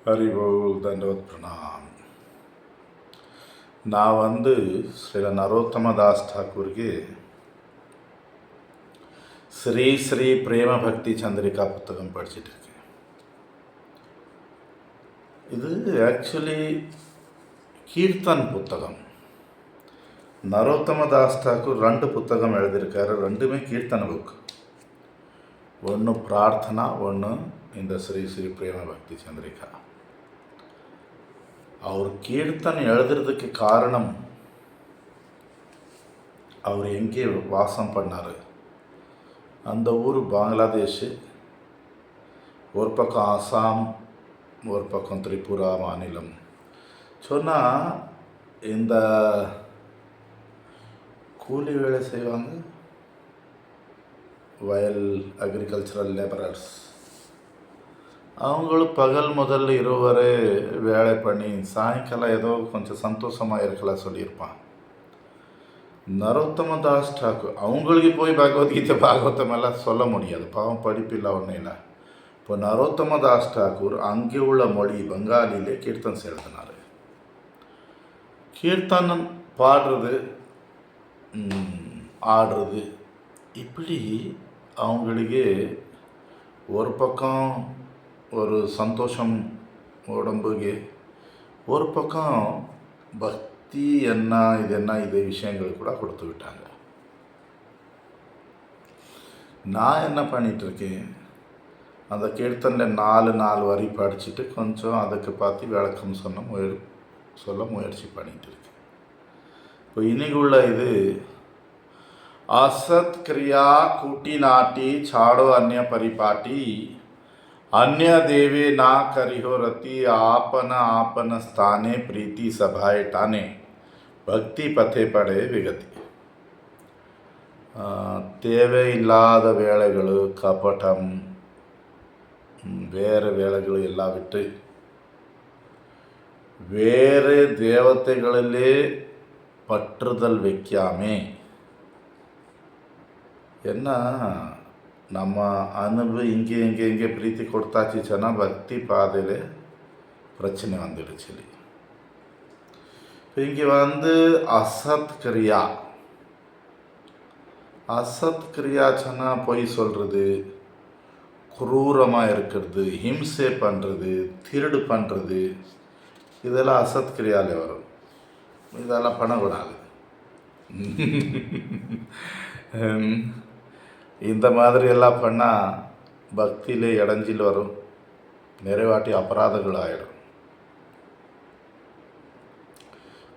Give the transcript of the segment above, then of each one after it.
ಹರಿಬೋಲ್ ದಂಡವತ್ ಪ್ರಣಾಮ್. நான் ஸ்ரீ நரோத்தம தாஸ் ಠಾಕೂರ್ಗೆ ஸ்ரீ ஸ்ரீ பிரேம பக்தி சந்திரிகா புத்தகம் படிச்சுட்டு இருக்கேன். இது ஆக்சுவலி கீர்த்தன் புத்தகம். நரோத்தம தாஸ் ಠಾಕೂರ್ 2 புத்தகம் எழுதியிருக்காரு. ரெண்டுமே கீர்த்தன புக். ஒன்று பிரார்த்தனா, ஒன்று இந்த ஸ்ரீ ஸ்ரீ பிரேம பக்தி சந்திரிகா. அவர் கீர்த்தன் எழுதுறதுக்கு காரணம், அவர் எங்கே வாசம் பண்ணார், அந்த ஊர் பங்களாதேஷ், ஒரு பக்கம் ஆசாம், ஒரு பக்கம் திரிபுரா மாநிலம். சொன்னால் இந்த கூலி வேலை செய்வாங்க, வயல் அக்ரிகல்ச்சரல் லேபரர்ஸ், அவங்களும் பகல் முதல் இரவு வரை வேலை பண்ணி சாயங்காலம் ஏதோ கொஞ்சம் சந்தோஷமாக இருக்கலாம் சொல்லியிருப்பான். நரோத்தம தாஸ் ಠಾಕೂர் அவங்களுக்கு போய் பகவத்கீதை பாகவதம் எல்லாம் சொல்ல முடியாது, பாவம் படிப்பில்லை, ஒன்றும் இல்லை. இப்போ நரோத்தம தாஸ் ಠಾಕೂர் அங்கே உள்ள மொழி பெங்காலிலே கீர்த்தன் எழுதினார். கீர்த்தனம் பாடுறது, ஆடுறது, இப்படி அவங்களுக்கு ஒரு பக்கம் ஒரு சந்தோஷம் உடம்புக்கு, ஒரு பக்கம் பக்தி என்ன இது என்ன இது விஷயங்கள் கூட கொடுத்து விட்டாங்க. நான் என்ன பண்ணிகிட்ருக்கேன், அந்த கீர்த்தனில் 4 வரி படிச்சுட்டு கொஞ்சம் அதுக்கு பார்த்து விளக்கம் சொல்ல முயற்சி பண்ணிகிட்டு இருக்கேன். இப்போ இன்னைக்கு உள்ள இது असत क्रिया कूटी नाटी छाड़ो अन्य परिपाटी अन्य देवे ना करिहो रति आपन आपन स्थाने प्रीति सभाए टाने भक्ति पथे पड़े विगति. தேவையில்லாத வேலைகள், கபட்டம், வேறு வேலைகள் எல்லாம் விட்டு வேறு தேவதைகளிலே பற்றுதல் வைக்காமே, என்ன நம்ம இங்கே பிரீத்தி கொடுத்தாச்சுன்னா பக்தி பாதையில் பிரச்சனை வந்துடுச்சு. இப்போ இங்கே அசத் கிரியா சொன்னால் பொய் சொல்கிறது, குரூரமாக இருக்கிறது, ஹிம்சை பண்ணுறது, திருடு பண்ணுறது, இதெல்லாம் அசத் கிரியாலே வரும். இதெல்லாம் பண்ணக்கூடாது. இந்த மாதிரி எல்லாம் பண்ணால் பக்தியிலே இடைஞ்சில் வரும், நிறைவாட்டி அபராதங்கள் ஆயிடும்.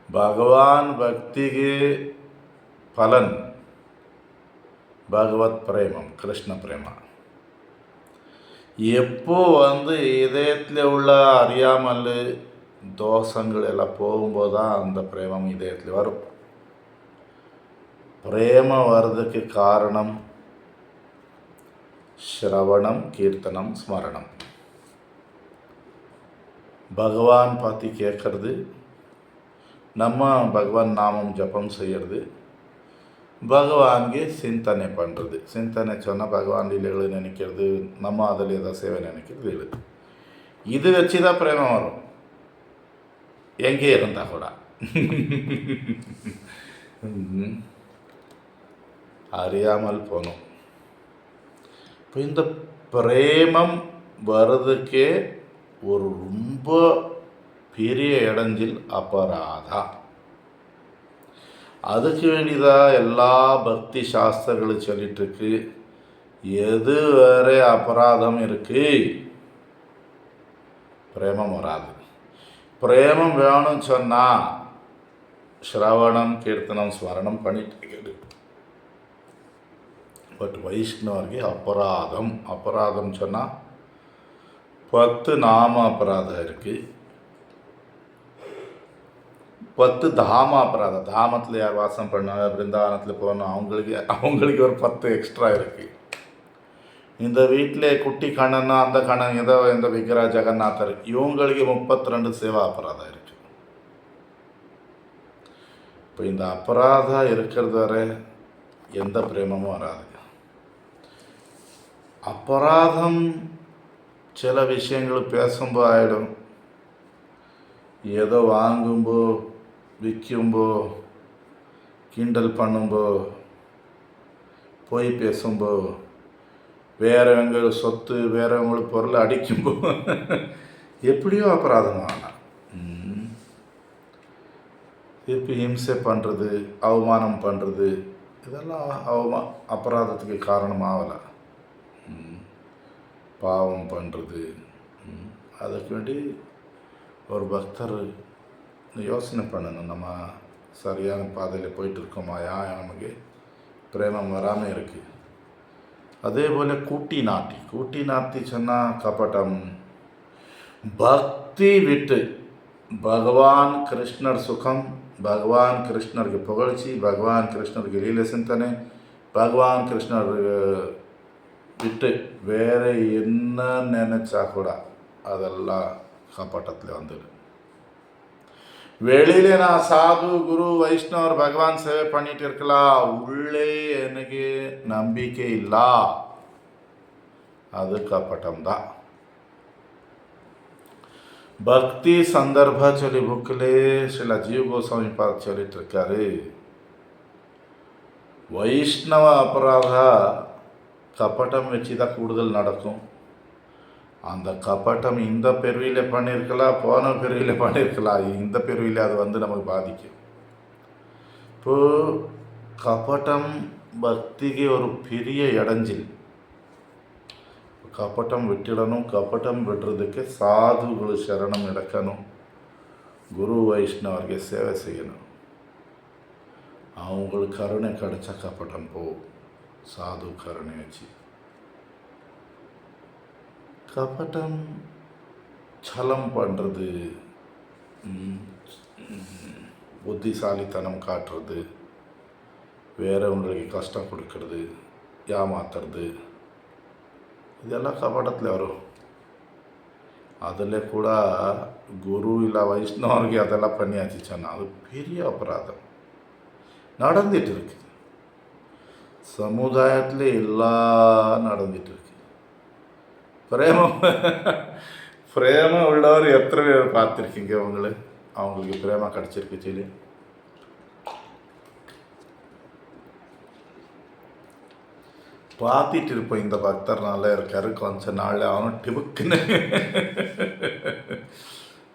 பகவான் பக்திக்கு பலன் பகவத் பிரேமம், கிருஷ்ண பிரேமா. எப்போ இதயத்தில் உள்ள அறியாமல் தோஷங்கள் எல்லாம் போகும்போது தான் அந்த பிரேமம் இதயத்தில் வரும். பிரேம வர்றதுக்கு காரணம் ஸ்ரவணம், கீர்த்தனம், ஸ்மரணம். பகவான் பார்த்து கேட்கறது, நம்ம பகவான் நாமம் ஜபம் செய்கிறது, பகவான்ಗೆ சிந்தனை பண்ணுறது. சிந்தனை சொன்னால் பகவான் லீலைகளை நினைக்கிறது, நம்ம அதில் ஏதோ சேவை நினைக்கிறது. இது வச்சு தான் பிரேமம் வரும், எங்கே இருந்தால் கூட. அறியாமல் போனோம். இப்போ இந்த பிரேமம் வர்றதுக்கே ஒரு ரொம்ப பெரிய இடைஞ்சில் அபராதா. அதுக்கு வேண்டியதாக எல்லா பக்தி சாஸ்திரங்களும் சொல்லிட்டுருக்கு. எது வேறு அபராதம் இருக்கு, பிரேமம் வராது. பிரேமம் வேணும்னு சொன்னால் ஸ்ரவணம், கீர்த்தனம், ஸ்மரணம் பண்ணிட்டு இருக்குது. பட் வைஷ்ணவருக்கு அபராதம் சொன்னால் 10 நாம அபராதம் இருக்குது, 10 தாம அபராதம். தாமத்தில் யார் வாசம் பண்ணாங்க, பிருந்தாவனத்தில் போகணும், அவங்களுக்கு ஒரு 10 எக்ஸ்ட்ரா இருக்குது. இந்த வீட்டில் குட்டி கண்ணன்னா அந்த கண்ணன் ஏதோ இந்த விக்கிரா ஜெகநாதர், இவங்களுக்கு 32 சேவா அபராதம் இருக்குது. இப்போ இந்த அபராதம் இருக்கிறது வரை எந்த பிரேமமும் வராது. அபராதம் சில விஷயங்கள் பேசும்போது ஆகிடும், ஏதோ வாங்கும்போ விற்கும்போ கிண்டல் பண்ணும்போ பொய் பேசும்போ வேறவங்க சொத்து வேறவங்களுக்கு பொருளை அடிக்கும்போ எப்படியோ அபராதமானா திருப்பி ஹிம்சை பண்ணுறது அவமானம் பண்ணுறது இதெல்லாம் அபராதத்துக்கு காரணமாகலை. பாவம் பண்ணுறது அதுக்கு வேண்டி ஒரு பக்தர் யோசனை பண்ணணும், நம்ம சரியான பாதையில் போயிட்டு இருக்கோமா, நமக்கு பிரேமம் வராமல் இருக்குது. அதே போல் கூட்டி நாட்டி சொன்னால் கபட்டம். பக்தி விட்டு பகவான் கிருஷ்ணர் சுகம், பகவான் கிருஷ்ணருக்கு புகழ்ச்சி, பகவான் கிருஷ்ணருக்கு லீல சிந்தனை, பகவான் கிருஷ்ணர் விட்டு வேற என்ன நினைச்சா கூட அதெல்லாம் கபட்டத்தில் வந்துடும். வெளியில நான் சாது குரு வைஷ்ணவர் பகவான் சேவை பண்ணிட்டு இருக்கலாம், உள்ளே எனக்கு நம்பிக்கை இல்ல, அது கபட்டம் தான். பக்தி சந்தர்ப்ப சொல்லி புக்கிலே சில ஜீவ கோஸ்வாமி பார்த்து சொல்லிட்டு இருக்காரு, வைஷ்ணவ அபராத கபட்டம் வச்சு தான் கூடுதல் நடக்கும். அந்த கபட்டம் இந்த பிறவியில் பண்ணியிருக்கலாம், போன பிறவியில் பண்ணியிருக்கலாம், இந்த பிறவியில் அது வந்து நமக்கு பாதிக்கும். இப்போது கபட்டம் பக்திக்கு ஒரு பெரிய இடைஞ்சில். கபட்டம் விட்டுடணும். கபட்டம் விட்டுறதுக்கு சாதுಗಳು ಶರಣம் எடுக்கணும், குரு வைஷ்ணவருக்கு சேவை செய்யணும். அவங்களுக்கு கருணை கிடைச்சா கபட்டம் போகும். சாது கருணை வச்சு கபட்டம் சலம் பண்ணுறது, புத்திசாலித்தனம் காட்டுறது, வேறவங்களுக்கு கஷ்டம் கொடுக்கறது, ஏமாத்துறது, இதெல்லாம் கபட்டத்தில் வரும். அதில் கூட குரு இல்லை வைஷ்ணவருக்கு அதெல்லாம் பண்ணியாச்சு சொன்னால் அது பெரிய அபராதம் நடந்துட்டு இருக்கு. சமுதாயத்தில் எல்லாம் நடந்துட்டு இருக்கு. பிரேமம் உள்ளவர் எத்தனை பேர் பார்த்துருக்கீங்க? அவங்களுக்கு பிரேமா கிடச்சிருக்கு சொல்லி பார்த்துட்டு இருப்போம். இந்த பக்தர் நல்லா இருக்காரு, கொஞ்ச நாள் அவனும் டிபுக்குன்னு.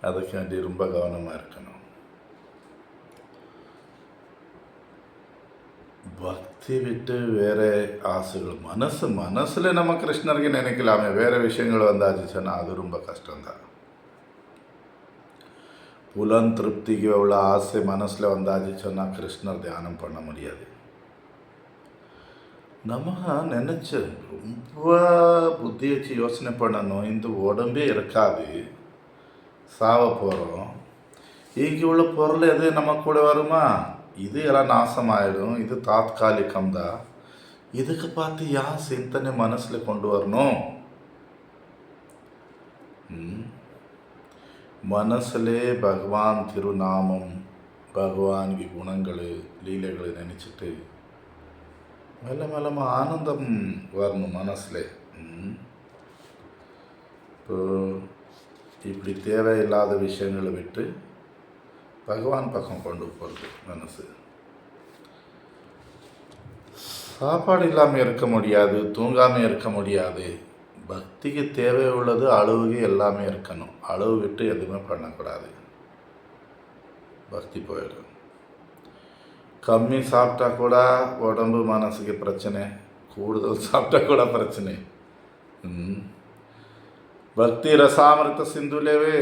அதுக்காண்டி ரொம்ப கவனமாக இருக்கணும். பக்தி விட்டு வேற ஆசைகள் மனசில் நம்ம கிருஷ்ணருக்கு நினைக்கலாமே, வேற விஷயங்கள் வந்தாச்சு சொன்னால் அது ரொம்ப கஷ்டம்தான். புலன் திருப்திக்கு உள்ள ஆசை மனசில் வந்தாச்சு சொன்னால் கிருஷ்ணர் தியானம் பண்ண முடியாது. நம்ம நினச்ச ரொம்ப புத்தி வச்சு யோசனை பண்ணணும், இந்த உடம்பே இருக்காது, சாவ போகிறோம், இங்கே உள்ள பொருள் எது நம்ம கூட வருமா, இது எல்லாம் நாசமாயிடும், இது தாத்காலிகம்தான், இதுக்கு பார்த்து யார் சிந்தனை மனசில் கொண்டு வரணும்? மனசிலே பகவான் திருநாமம், பகவான் குணங்கள் லீலைகளை நினச்சிட்டு மெல்ல மெல்லமா ஆனந்தம் வரணும் மனசில். இப்போ இப்படி தேவையில்லாத விஷயங்களை விட்டு பகவான் பக்கம் கொண்டு போகிறது மனசு. சாப்பாடு இல்லாமல் இருக்க முடியாது, தூங்காமல் இருக்க முடியாது. பக்திக்கு தேவை உள்ளது அளவுக்கு எல்லாமே இருக்கணும். அளவு விட்டு எதுவுமே பண்ணக்கூடாது, பக்தி போயிடும். கம்மி சாப்பிட்டா கூட உடம்பு மனசுக்கு பிரச்சனை, கூடுதல் சாப்பிட்டா கூட பிரச்சனை. பக்தி ரசாமிருத சிந்துலேவே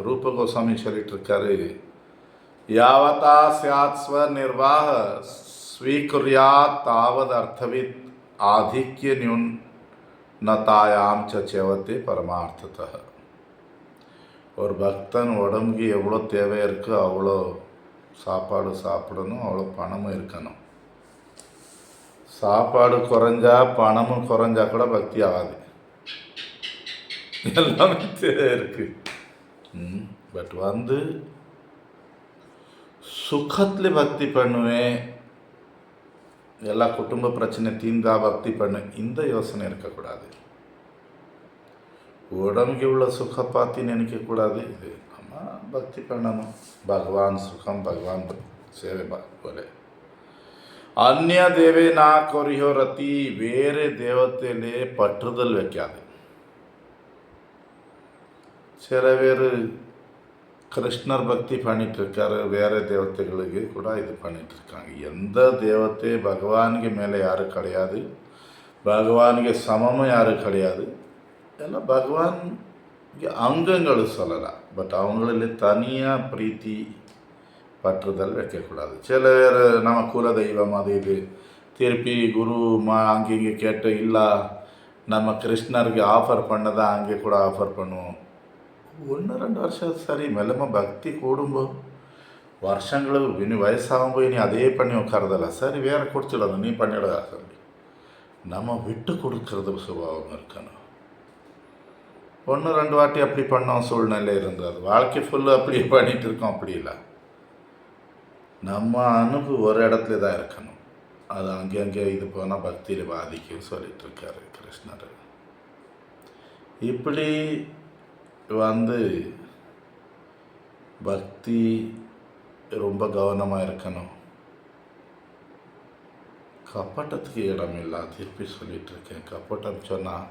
ரூப கோஸ்வாமி சொல்லிட்டு இருக்காரு, யாவதா ஸ்யாத் ஸ்வநிர்வாஹ ஸ்வீகுர்யாத் தாவத் அர்த்தவித் ஆதிக்ய நியூனதாயாம் சேவத்தே பரமார்த்ததः. ஒரு பக்தன் உடம்புக்கு எவ்வளோ தேவை இருக்கோ அவ்வளோ சாப்பாடு சாப்பிடணும், அவ்வளோ பணமும் இருக்கணும். சாப்பாடு குறைஞ்சா பணமும் குறைஞ்சா கூட பக்தி ஆகாது, எல்லாமே தேவை இருக்கு. பட் சுகத்தில் பக்தி பண்ணுவேன், எல்லா குடும்ப பிரச்சனை தீர்ந்தா பக்தி பண்ணு, இந்த யோசனை இருக்கக்கூடாது. உடம்புக்கு உள்ள சுக பார்த்து நினைக்கக்கூடாது. இது நம்ம பக்தி பண்ணணும். பகவான் சுகம், பகவான் சேவை போலே. அந்நிய தேவே நா கொரியோ ரத்தி, வேறு தேவத்தையிலே பற்றுதல் வைக்காது. சில பேர் கிருஷ்ணர் பக்தி பண்ணிகிட்ருக்காரு, வேறு தேவத்தைகளுக்கு கூட இது பண்ணிகிட்ருக்காங்க. எந்த தேவத்தை பகவானுக்கு மேலே யாரும் கிடையாது, பகவானுக்கு சமமும் யாரும் கிடையாது. எல்லாம் பகவான் அங்கங்கள் சொல்லலாம். பட் அவங்களில் தனியாக பிரீத்தி பற்றுதல் வைக்கக்கூடாது. சில பேர் நம்ம குல தெய்வம் அது இது திருப்பி குரு அங்கே இங்கே கேட்டு இல்லை நம்ம கிருஷ்ணருக்கு ஆஃபர் பண்ணதான் அங்கே கூட ஆஃபர் பண்ணுவோம். 1-2 வருஷம் சரி, மெல்லமாக பக்தி கூடும்போது வருஷங்களுக்கு இனி வயசாகும்போது இனி அதே பண்ணி உட்காரதில்ல. சரி வேறு கொடுத்துடணும், நீ பண்ணிடா சொல்லி நம்ம விட்டு கொடுக்கறது சுபாவம் இருக்கணும். 1-2 வாட்டி அப்படி பண்ணோம் சூழ்நிலை இருந்தது. வாழ்க்கை ஃபுல்லாக அப்படியே பண்ணிகிட்டு இருக்கோம். அப்படி இல்லை, நம்ம அனுப்பு ஒரு இடத்துல தான் இருக்கணும். அது அங்கே இது போனால் பக்தியில் பாதிக்கும் சொல்லிகிட்ருக்காரு கிருஷ்ணர். இப்படி பக்தி ரொம்ப கவனமாக இருக்கணும். கப்பட்டத்துக்கு இடம் இல்லை. திருப்பி சொல்லிகிட்ருக்கேன். கப்பட்டம் சொன்னால்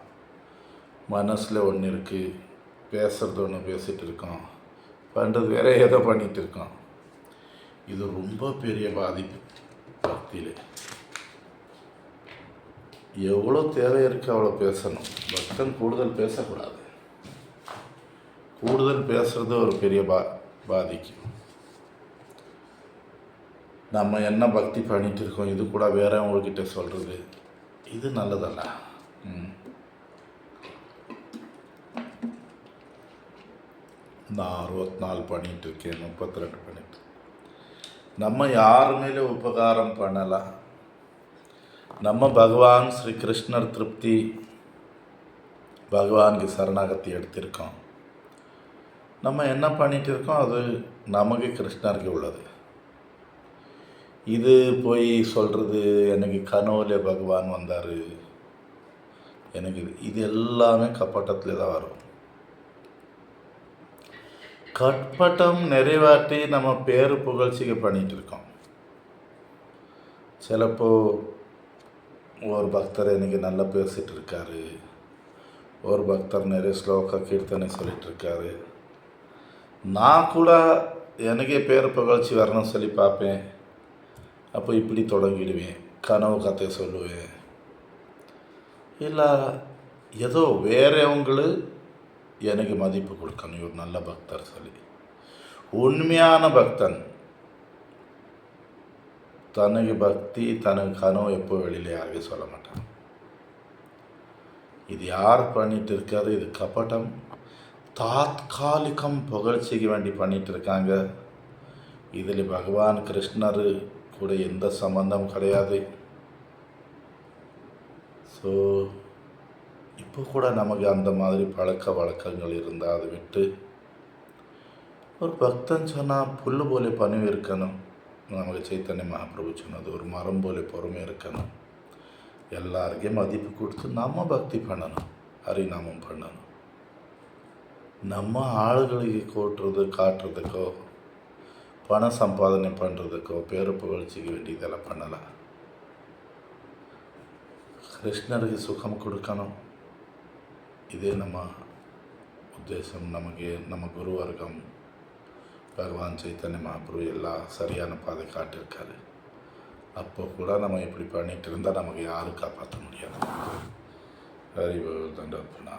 மனசில் ஒன்று இருக்குது, பேசுகிறது ஒன்று பேசிகிட்டு இருக்கோம், பண்ணுறது வேறு ஏதோ பண்ணிகிட்டு இருக்கோம். இது ரொம்ப பெரிய பாதிப்பு பக்தியில். எவ்வளோ தேவை இருக்குது அவ்வளோ பேசணும். பக்தன் கூடுதல் பேசக்கூடாது. கூடுதல் பேசுகிறது ஒரு பெரிய பாதிக்கும். நம்ம என்ன பக்தி பண்ணிகிட்டு இருக்கோம் இது கூட வேறவங்கக்கிட்ட சொல்கிறது இது நல்லதல்ல. நான் 64 பண்ணிகிட்ருக்கேன், 32 பண்ணிட்டு நம்ம யார் மேலே உபகாரம் பண்ணலாம். நம்ம பகவான் ஸ்ரீ கிருஷ்ணர் திருப்தி, பகவானுக்கு சரணாகதி எடுத்திருக்கோம். நம்ம என்ன பண்ணிகிட்டு இருக்கோம் அது நமக்கு கிருஷ்ணருக்கு உள்ளது. இது போய் சொல்கிறது எனக்கு கனவுல பகவான் வந்தார், எனக்கு இது எல்லாமே கப்பட்டத்தில் தான் வரும். கட்பட்டம் நிறைவாட்டி நம்ம பேரு புகழ்ச்சிக்கு பண்ணிகிட்டு இருக்கோம். சிலப்போ ஒரு பக்தர் எனக்கு நல்லா பேசிகிட்டு இருக்காரு, ஒரு பக்தர் நிறைய ஸ்லோக கீர்த்தனை சொல்லிகிட்ருக்காரு. நான் கூட எனக்கே பேர் புகழ்ச்சி வரணும்னு சொல்லி பார்ப்பேன். அப்போ இப்படி தொடங்கிடுவேன், கனவு கதை சொல்லுவேன். இல்லை ஏதோ வேறவங்களு எனக்கு மதிப்பு கொடுக்கணும், இவர் நல்ல பக்தர் சொல்லி. உண்மையான பக்தன் தனக்கு பக்தி தனக்கு கனவு எப்போ வெளியில் யாருக்கும் சொல்ல மாட்டான். இது யார் பண்ணிட்டு இருக்காரு? இது கபட்டம், தாத்காலிகம் புகழ்ச்சிக்கு வேண்டி பண்ணிட்டு இருக்காங்க. இதில் பகவான் கிருஷ்ணர் கூட எந்த சம்பந்தம் கிடையாது. ஸோ இப்போ கூட நமக்கு அந்த மாதிரி பழக்க வழக்கங்கள் இருந்தால் அதை விட்டு ஒரு பக்தன் சொன்னால் புல் போல பணிவு இருக்கணும். நமக்கு சைத்தன்ய மகாபிரபு சொன்னது ஒரு மரம் போல பொறுமை இருக்கணும். எல்லாருக்கும் மதிப்பு கொடுத்து நம்ம பக்தி பண்ணணும், ஹரிநாமம் பண்ணணும். நம்ம ஆளுகளுக்கு காட்டுறதுக்கோ பண சம்பாதனை பண்ணுறதுக்கோ பேரு புகழ்ச்சிக்கு வேண்டியதெல்லாம் பண்ணலாம். கிருஷ்ணருக்கு சுகம் கொடுக்கணும். இதே நம்ம உத்தேசம். நமக்கு நம்ம குருவர்க்கம் பகவான் சைத்தன்ய மகாபிரபு எல்லாம் சரியான பாதை காட்டியிருக்காரு. அப்போ கூட நம்ம இப்படி பண்ணிகிட்டு இருந்தால் நமக்கு யாரும் காப்பாற்ற முடியாது. ஹரி தண்டர்ப்பணா.